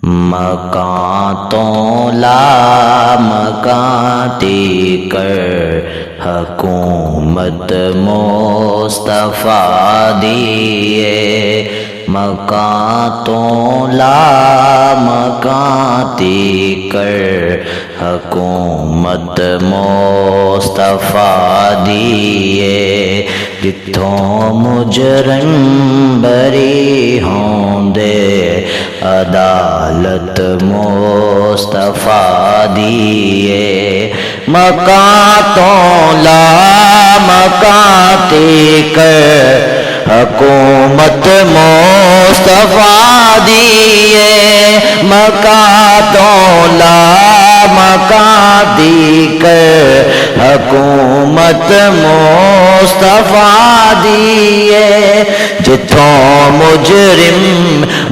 مکاتوں لا مکاتی کر حکومت مصطفیٰ دیے، مکاتوں لا مکاتی کر حکومت مصطفیٰ دیے، جتھوں مجرم بری ہوں دے عدالت مصطفیٰ دیے، مکاتوں لا مکاتی کر حکومت مصطفیٰ دیے، مکاتوں لا مکاتی کر حکومت مصطفیٰ دیے، جتھوں مجرم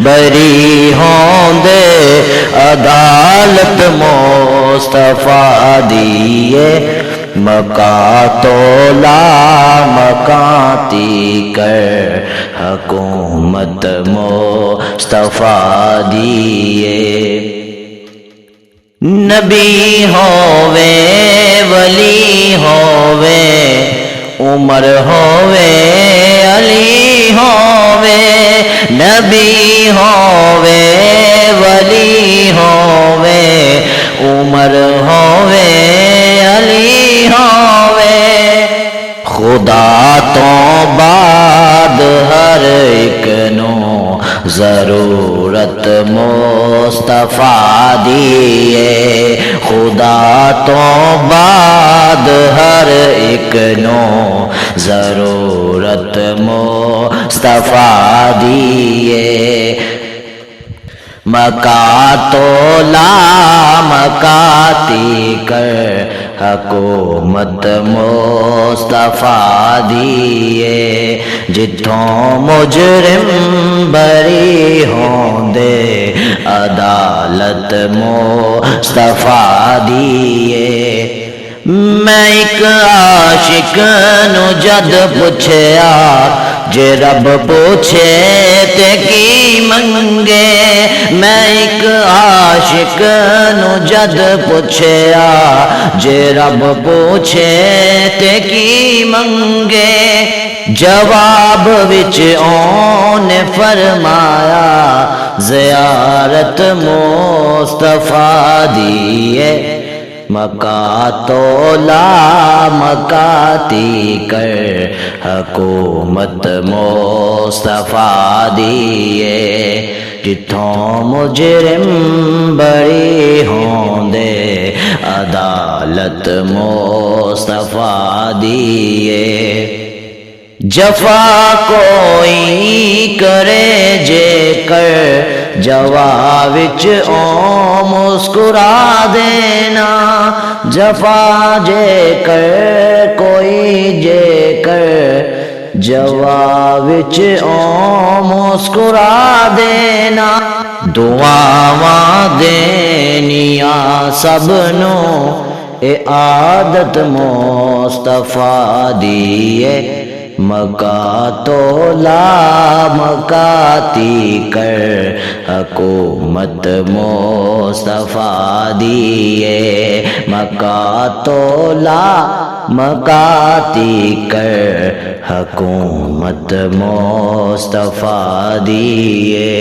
بری ہوں دے عدالت مصطفیٰ دیے، مکاتوں لا مکاتی کر حکومت مصطفیٰ دیے، نبی ہووے ولی ہووے عمر ہووے علی ہووے، نبی ہووے ولی ہووے عمر ہووے علی ہووے، خدا تو بعد ہر ایک نو ضرورت مصطفیٰ دیے، خدا تو بعد ہر ایک نو ضرورت مصطفیٰ دیے، مکاتوں لا مکاتی کر حکومت مصطفیٰ دیے، جتھوں مجرم بری ہوں دے عدالت مصطفیٰ دیے، میں ایک عاشق نو جد پوچھیا جے رب پوچھے تے کی منگے، میں ایک عاشق نو جد پوچھیا جے رب پوچھے تے کی منگے، جواب وچ اون فرمایا زیارت مصطفیٰ دیے، مکاتوں لا مکاتی کر حکومت مصطفیٰ دیے، جتھوں مجرم بری ہوں دے عدالت مصطفیٰ دیے، جفا کوئی کرے جے کر جواب وچ او مسکرا دینا، جفا جے کر کوئی جے کر جواب وچ او مسکرا دینا، دعاواں دینیاں سب نو اے عادت مصطفیٰ دیے، مکاتوں لا مکاتی کر حکومت مصطفیٰ دیے، مکاتوں لا مکاتی کر حکومت مصطفیٰ دیے۔